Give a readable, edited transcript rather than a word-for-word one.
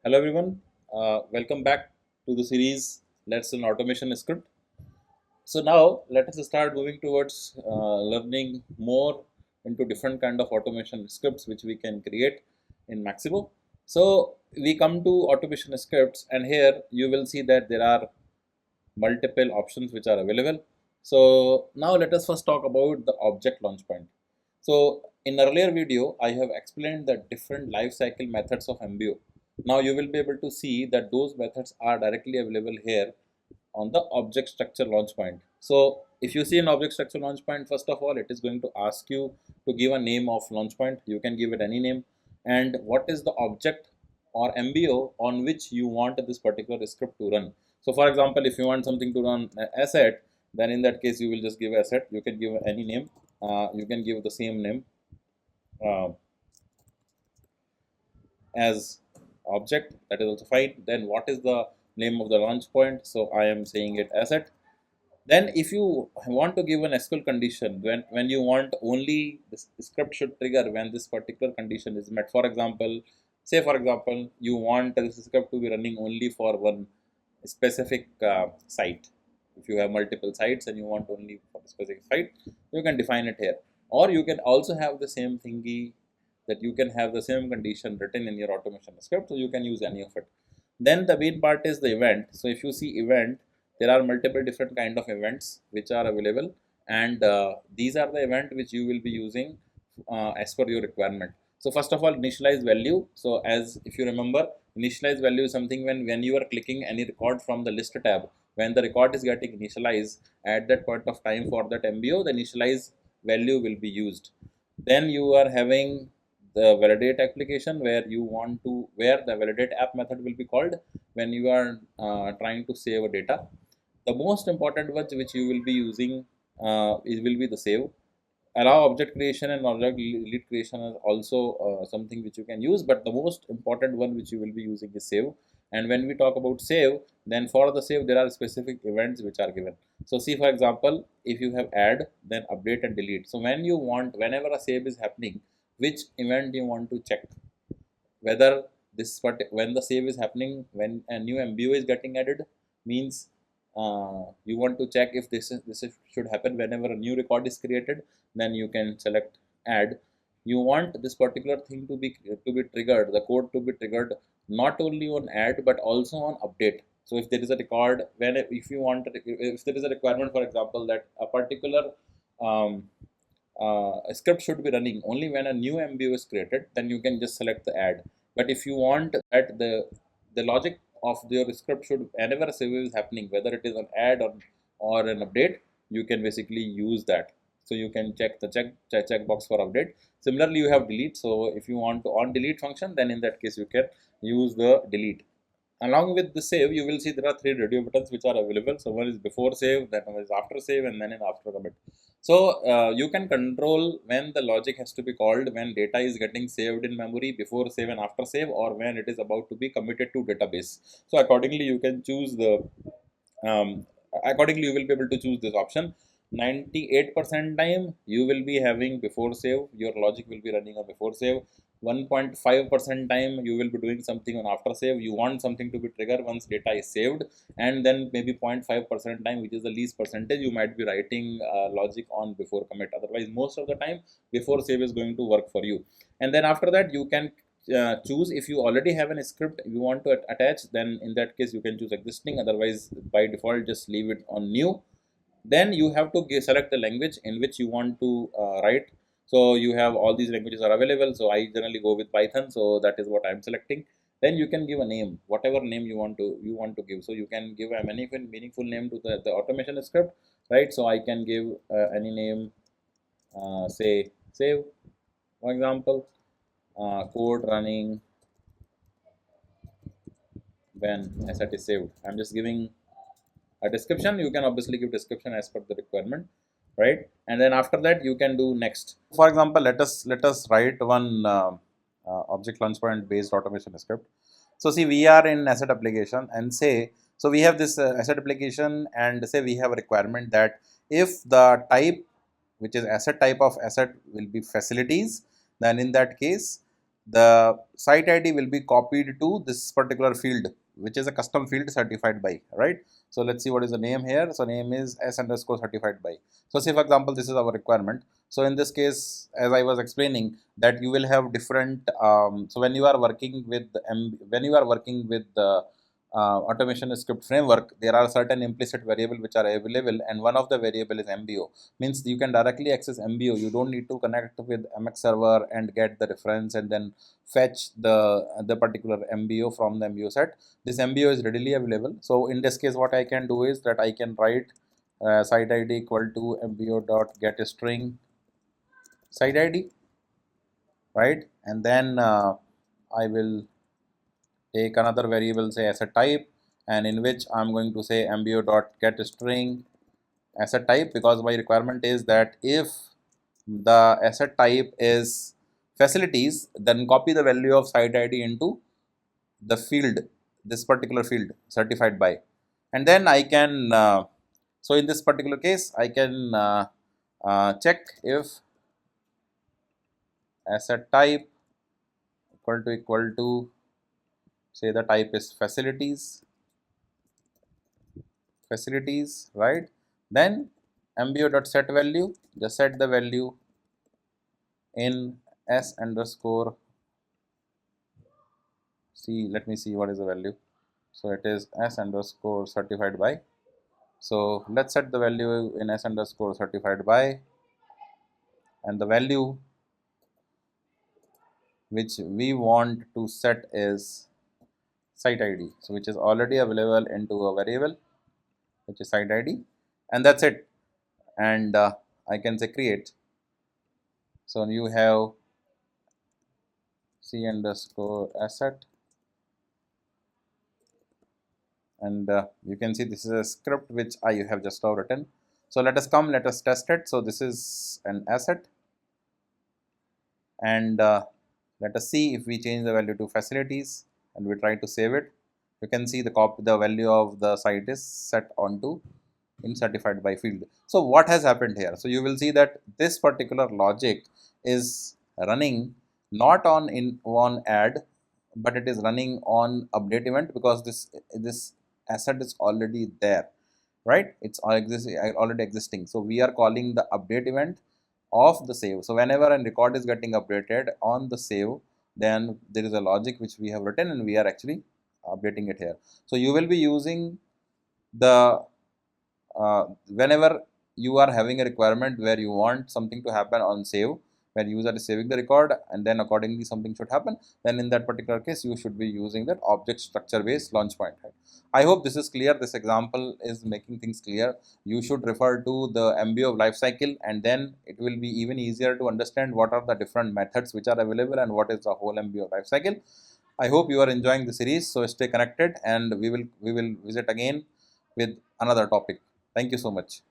Hello everyone, welcome back to the series Let's Learn Automation Script. So now let us start moving towards learning more into different kind of automation scripts which we can create in Maximo. So we come to automation scripts, and here you will see that there are multiple options which are available. So now let us first talk about the object launch point. So in earlier video, I have explained the different lifecycle methods of MBO. Now you will be able to see that those methods are directly available here on the object structure launch point. So if you see an object structure launch point, first of all, it is going to ask you to give a name of launch point. You can give it any name, and what is the object or MBO on which you want this particular script to run. So for example, if you want something to run asset, then in that case you will just give asset. You can give any name. You can give the same name uh, as object, that is also fine. Then what is the name of the launch point? So I am saying it asset. Then if you want to give an SQL condition, when you want only this script should trigger when this particular condition is met. For example, say for example you want this script to be running only for one specific site. If you have multiple sites and you want only for a specific site, you can define it here. Or you can also have the same thingy, that you can have the same condition written in your automation script, so you can use any of it. Then the main part is the event. So if you see event, there are multiple different kind of events which are available, and these are the event which you will be using as per your requirement. So first of all, initialize value. So as if you remember, initialize value is something when you are clicking any record from the list tab, when the record is getting initialized at that point of time for that MBO, the initialize value will be used. Then you are having the validate application, where you want to, where the validate app method will be called when you are trying to save a data. The most important ones which you will be using will be the save. Allow object creation and object delete creation is also something which you can use, but the most important one which you will be using is save. And when we talk about save, then for the save there are specific events which are given. So see, for example, if you have add, then update and delete. So when you want, whenever a save is happening, which event you want to check, whether this, but when the save is happening, when a new MBO is getting added, means you want to check if this should happen whenever a new record is created, then you can select add. You want this particular thing to be triggered, the code to be triggered not only on add but also on update. So if there is a record, when if you want, if there is a requirement, for example, that a particular a script should be running only when a new MBO is created, then you can just select the add. But if you want that the logic of your script should, whenever a save is happening, whether it is an add or an update, you can basically use that. So you can check the checkbox for update. Similarly, you have delete. So if you want to on delete function, then in that case you can use the delete. Along with the save, you will see there are 3 radio buttons which are available. So one is before save, then one is after save, and then in after commit. So you can control when the logic has to be called, when data is getting saved in memory before save and after save, or when it is about to be committed to database. So accordingly you can choose the accordingly you will be able to choose this option. 98% time you will be having before save, your logic will be running on before save. 1.5% time you will be doing something on after save. You want something to be triggered once data is saved, and then maybe 0.5% time, which is the least percentage, you might be writing logic on before commit. Otherwise most of the time before save is going to work for you. And then after that you can choose, if you already have a script you want to attach, then in that case you can choose existing. Otherwise by default just leave it on new. Then you have to select the language in which you want to write. So you have all these languages are available, so I generally go with Python, so that is what I am selecting. Then you can give a name, whatever name you want to give. So you can give a meaningful name to the automation script, right? So I can give any name, say save, for example, code running when asset is saved. I'm just giving a description. You can obviously give description as per the requirement, right? And then after that you can do next. For example, let us write one object launch point based automation script. So see, we are in asset application, and say, so we have this asset application, and say we have a requirement that if the type, which is asset type of asset, will be facilities, then in that case the site ID will be copied to this particular field, which is a custom field certified by, right? So let's see what is the name here. So name is s underscore certified by. So say for example, this is our requirement. So in this case, as I was explaining, that you will have different, so when you are working with the automation script framework, there are certain implicit variable which are available, and one of the variable is MBO. Means you can directly access MBO. You don't need to connect with MX server and get the reference and then fetch the particular MBO from the MBO set. This MBO is readily available. So in this case, what I can do is that I can write site ID equal to MBO dot get string site ID, right? And then I will take another variable, say asset type, and in which I'm going to say MBO dot get string asset type, because my requirement is that if the asset type is facilities, then copy the value of site ID into the field, this particular field certified by, and then I can so in this particular case I can check if asset type equal to say the type is facilities, right? Then MBO dot set value, just set the value in s underscore c. Let me see what is the value. So it is s underscore certified by. So let's set the value in s underscore certified by, and the value which we want to set is site ID, so which is already available into a variable which is site ID, and that's it. And I can say create. So you have c underscore asset, and you can see this is a script which I have just now written. So let us test it. So this is an asset, and let us see if we change the value to facilities and we try to save it. You can see the value of the site is set onto in certified by field. So what has happened here? So you will see that this particular logic is running not on add, but it is running on update event, because this asset is already there, right? It's already existing. So we are calling the update event of the save. So whenever a record is getting updated on the save, then there is a logic which we have written and we are actually updating it here. So you will be using the whenever you are having a requirement where you want something to happen on save, where user is saving the record and then accordingly something should happen, then in that particular case you should be using that object structure based launch point. I hope this is clear. This example is making things clear. You should refer to the MBO of lifecycle, and then it will be even easier to understand what are the different methods which are available and what is the whole MBO lifecycle. I hope you are enjoying the series, so stay connected and we will visit again with another topic. Thank you so much.